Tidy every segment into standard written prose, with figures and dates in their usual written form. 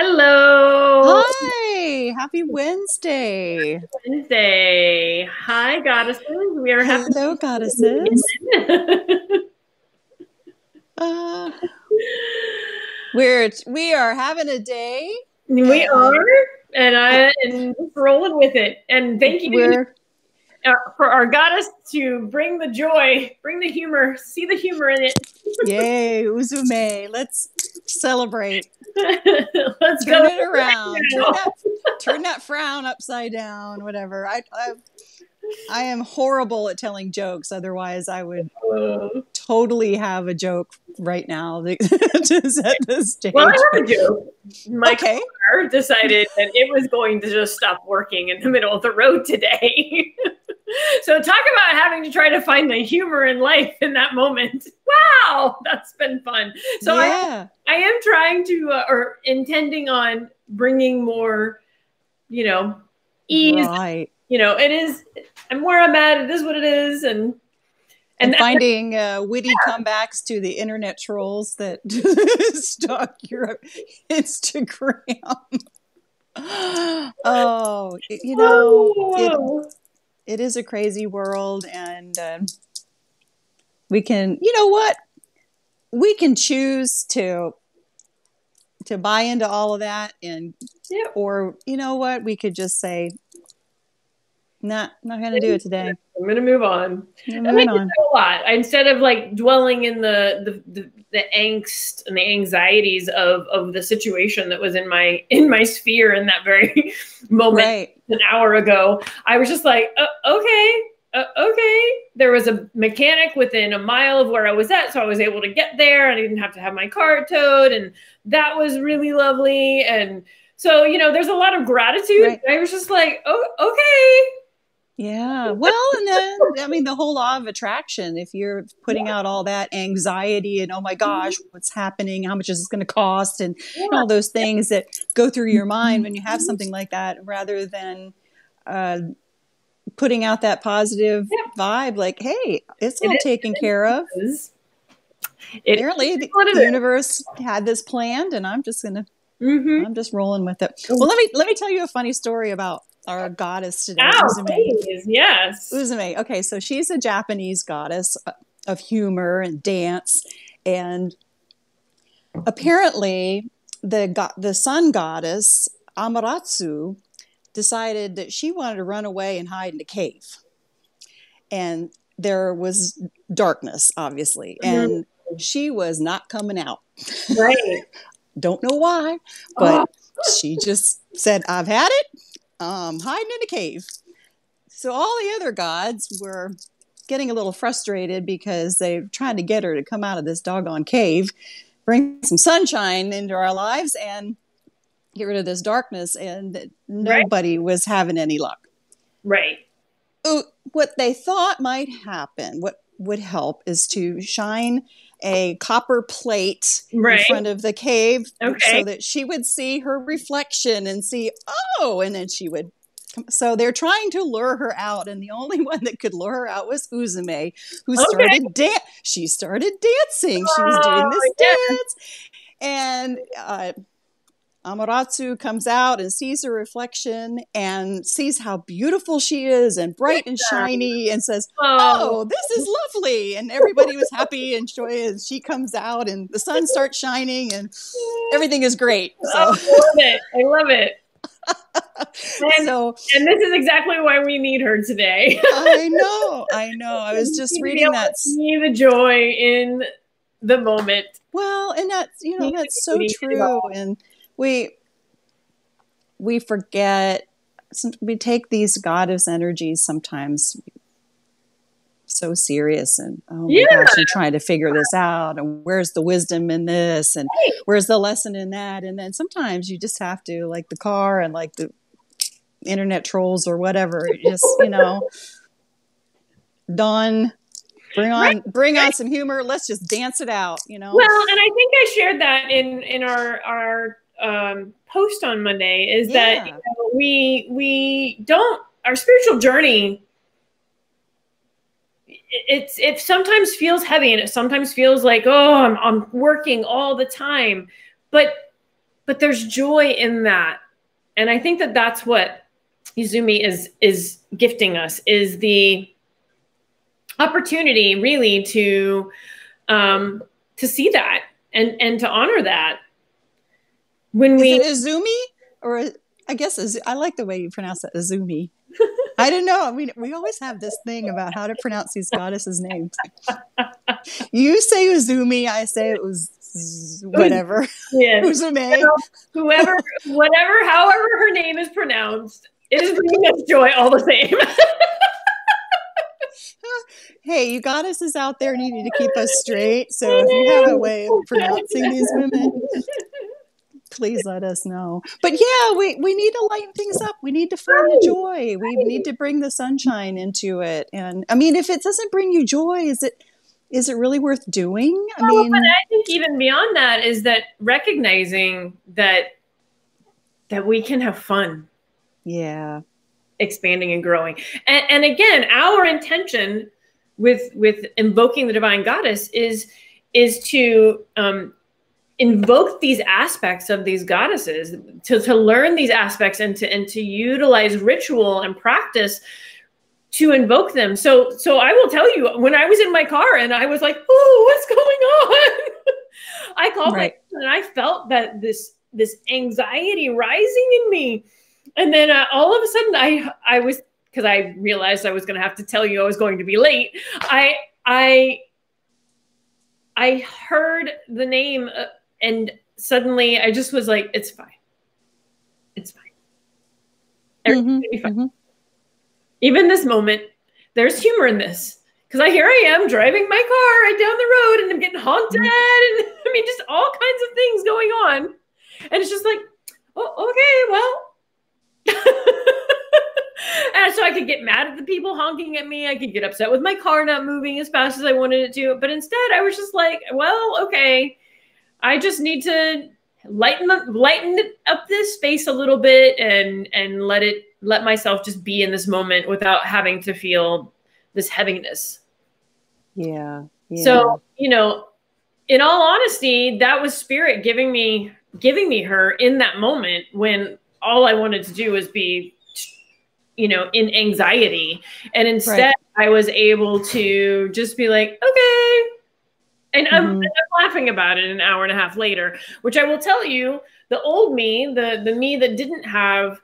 Hello, Hi, happy Wednesday. Wednesday. Hi, goddesses. We are happy Hello, goddesses. to Uh, we are having a day, we and are, and I am just rolling with it. And thank you we're for our goddess to bring the joy, bring the humor, see the humor in it. yay, Uzume. Let's celebrate. Let's go Turn it around. now. Turn that frown upside down. Whatever. I am horrible at telling jokes. Otherwise, I would totally have a joke right now to set the Well, I stage. have a joke. My Okay. car decided that it was going to just stop working in the middle of the road today. So talk about having to try to find the humor in life in that moment. Wow, that's been fun. So Yeah. I am trying to, or intending on bringing more, you know, ease. Right. It is. I'm where I'm at. It is what it is, And that, finding witty comebacks to the internet trolls that stalk your Instagram. Oh, oh, it is a crazy world, and we can, you know what? We can choose to buy into all of that, and yeah. or you know what? We could just say, nah, not gonna do it today. I'm gonna move on. We're And I moving did on. that a lot. Instead of like dwelling in the angst and the anxieties of the situation that was in my sphere in that very moment Right. an hour ago, I was just like, okay. Okay. There was a mechanic within a mile of where I was at, so I was able to get there. I didn't have to have my car towed, and that was really lovely. And so, there's a lot of gratitude. Right. I was just like, oh, okay. Yeah. Well, and then, I mean, the whole law of attraction, if you're putting out all that anxiety and, oh my gosh, what's happening? How much is this going to cost? And all those things that go through your mind when you have something like that, rather than uh, putting out that positive vibe, like, hey, it's all taken care of. It Apparently, is what the it universe had this planned, and I'm just is. I'm just rolling with it. Well, let me tell you a funny story about our goddess today, Oh, Uzume. please, yes. Uzume. Okay, so she's a Japanese goddess of humor and dance, and apparently the sun goddess Amaterasu decided that she wanted to run away and hide in a cave, and there was darkness, obviously, and she was not coming out. Right. Don't know why, Oh, but she just said, "I've had it. Hiding in a cave." So all the other gods were getting a little frustrated because they're trying to get her to come out of this doggone cave, bring some sunshine into our lives, and get rid of this darkness. And right. nobody was having any luck. Right. What they thought might happen, what would help, is to shine a copper plate in Right. front of the cave Okay. so that she would see her reflection and see, oh, and then she would. So they're trying to lure her out, and the only one that could lure her out was Uzume, who Okay. started She started dancing. She was doing Oh, this yeah. dance, and Amaterasu comes out and sees her reflection and sees how beautiful she is and bright and shiny, and says, Oh, "Oh, this is lovely." And everybody was happy and joyous. She comes out and the sun starts shining and everything is great. oh, So, I love it. I love it. And so and this is exactly why we need her today. I know. I was We just need to be able reading to that. see the joy in the moment. Well, and that's so Beauty in it true. all. And we we forget. We take these goddess energies sometimes so serious, and oh my Yeah. gosh, I'm trying to figure this out, and where's the wisdom in this, and where's the lesson in that. And then sometimes you just have to, like the car and like the internet trolls or whatever, just Dawn, Right. bring on some humor, let's just dance it out. Well, and I think I shared that in our post on Monday, is that Yeah. we don't, our spiritual journey, it sometimes feels heavy, and it sometimes feels like, oh, I'm working all the time, but but there's joy in that. And I think that that's what Izumi is gifting us, is the opportunity really to see that and to honor that. When is it Izumi, or I guess I like the way you pronounce that, Izumi. I don't know. I mean, we always have this thing about how to pronounce these goddesses' names. You say Izumi, I say it was whatever. Yeah. Uzume. Whoever, whatever, however her name is pronounced, it is bringing us joy all the same. Hey, you goddesses out there needing to keep us straight. So if you have a way of pronouncing these women, please let us know. But yeah, we need to lighten things up. We need to find the joy. We need to bring the sunshine into it. And I mean, if it doesn't bring you joy, is it really worth doing? I mean, but I think even beyond that is that recognizing that we can have fun. Yeah. Expanding and growing. And again, our intention with invoking the divine goddess is to invoke these aspects of these goddesses, to learn these aspects and to utilize ritual and practice to invoke them. So I will tell you, when I was in my car and I was like, oh, what's going on? I called my husband and I felt that this anxiety rising in me. And then all of a sudden I was, because I realized I was going to have to tell you I was going to be late. I heard the name and suddenly I just was like, it's fine. It's fine. Everything's gonna be fine. Mm-hmm. Even this moment, there's humor in this. Because here I am driving my car right down the road and I'm getting haunted. Mm-hmm. And I mean, just all kinds of things going on. And it's just like, oh, okay, well. And so I could get mad at the people honking at me. I could get upset with my car not moving as fast as I wanted it to. But instead, I was just like, well, okay, I just need to lighten up this space a little bit and let myself just be in this moment without having to feel this heaviness. Yeah. So, in all honesty, that was spirit giving me her in that moment when all I wanted to do was be, in anxiety. And instead I was able to just be like, okay. And I'm laughing about it an hour and a half later, which I will tell you, the old me, the me that didn't have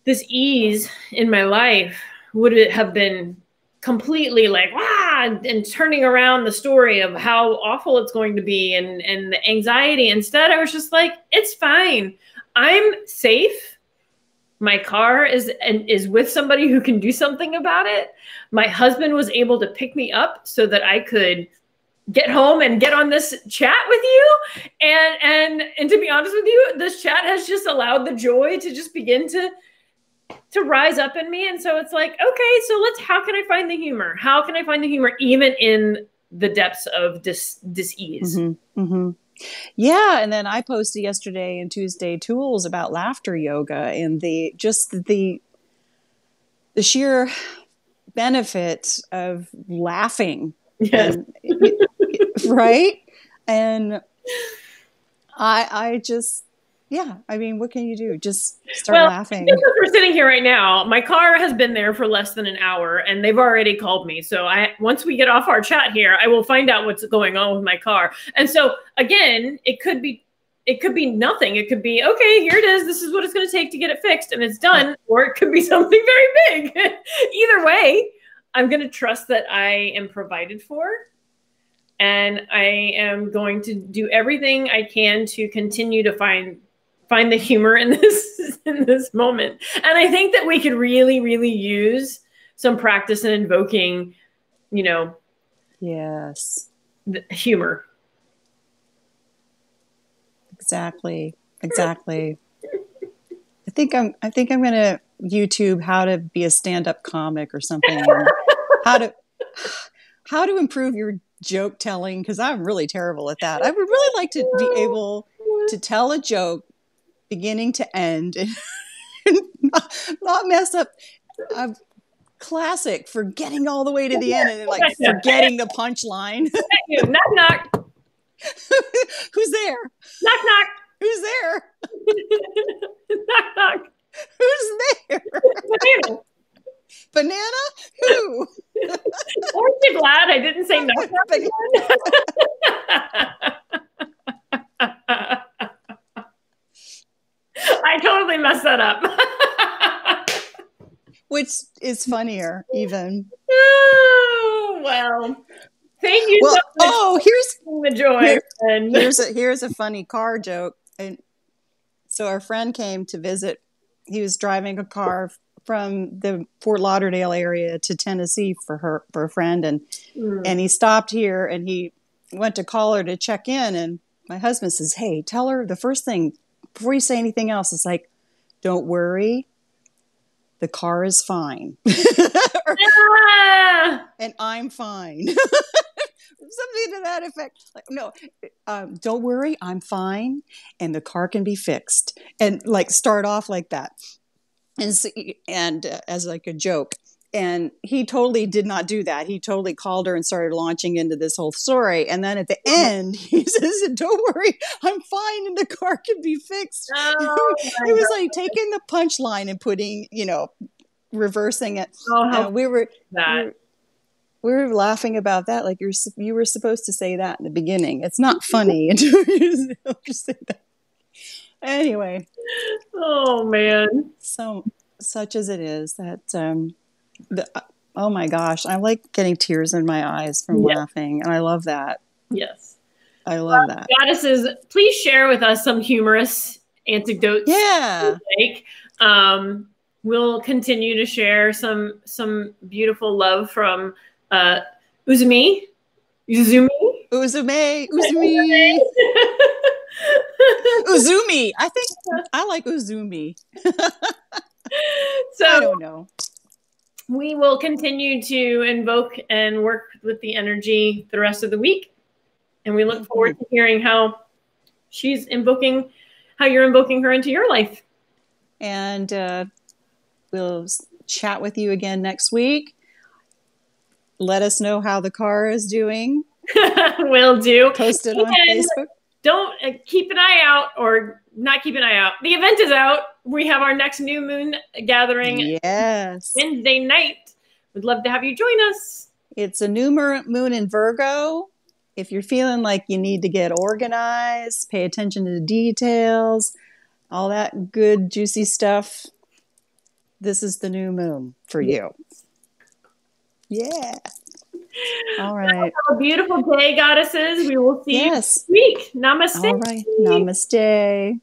this ease in my life would have been completely like, and turning around the story of how awful it's going to be and the anxiety. Instead, I was just like, it's fine. I'm safe. My car is with somebody who can do something about it. My husband was able to pick me up so that I could get home and get on this chat with you. And to be honest with you, this chat has just allowed the joy to just begin to rise up in me. And so it's like, okay, so how can I find the humor? How can I find the humor even in the depths of dis-ease? Mm-hmm. Mm-hmm. Yeah, and then I posted yesterday and Tuesday tools about laughter yoga and the sheer benefit of laughing. Yes. Right? And I just, I mean, what can you do? Just start laughing. We're sitting here right now. My car has been there for less than an hour and they've already called me. So once we get off our chat here, I will find out what's going on with my car. And so again, it could be nothing. It could be, okay, here it is. This is what it's going to take to get it fixed and it's done. Or it could be something very big. Either way, I'm going to trust that I am provided for. And I am going to do everything I can to continue to find the humor in this moment. And I think that we could really, really use some practice in invoking, yes, the humor. Exactly. I think I'm going to YouTube how to be a stand-up comic or something. how to improve your joke telling, because I'm really terrible at that. I would really like to be able to tell a joke beginning to end and not mess up a classic for getting all the way to the end and forgetting the punchline. Knock knock. Who's there? Knock knock. Who's there? Knock, knock. Who's there? Banana. Banana? Who? Aren't you glad I didn't say knock, knock again? I totally messed that up. Which is funnier, even. Oh, well, thank you so much. Oh, the joy. Here's a funny car joke. And so our friend came to visit. He was driving a car from the Fort Lauderdale area to Tennessee for a friend, and he stopped here and he went to call her to check in. And my husband says, "Hey, tell her the first thing before you say anything else. It's like, don't worry, the car is fine." And I'm fine. Something to that effect. Like, no, don't worry, I'm fine, and the car can be fixed. And like start off like that, and as like a joke. And he totally did not do that. He totally called her and started launching into this whole story. And then at the end, he says, "Don't worry, I'm fine, and the car can be fixed." Oh, it was like taking the punchline and putting, reversing it. Oh, we were laughing about that. Like you were supposed to say that in the beginning. It's not funny until you just say that. Anyway. Oh man. So such as it is that oh my gosh, I like getting tears in my eyes from laughing, and I love that. Yes, I love that. Goddesses, please share with us some humorous anecdotes. Yeah. We'll continue to share some beautiful love from Uzumi. Uzumi. I think I like Uzumi. So I don't know. We will continue to invoke and work with the energy the rest of the week. And we look forward to hearing how you're invoking her into your life. And we'll chat with you again next week. Let us know how the car is doing. Will do. Post it on Facebook. Don't keep an eye out, or not keep an eye out. The event is out. We have our next new moon gathering. Yes. Wednesday night. We'd love to have you join us. It's a new moon in Virgo. If you're feeling like you need to get organized, pay attention to the details, all that good, juicy stuff, this is the new moon for you. Yeah. All right. Have a beautiful day, goddesses. We will see you next week. Namaste. All right. Namaste.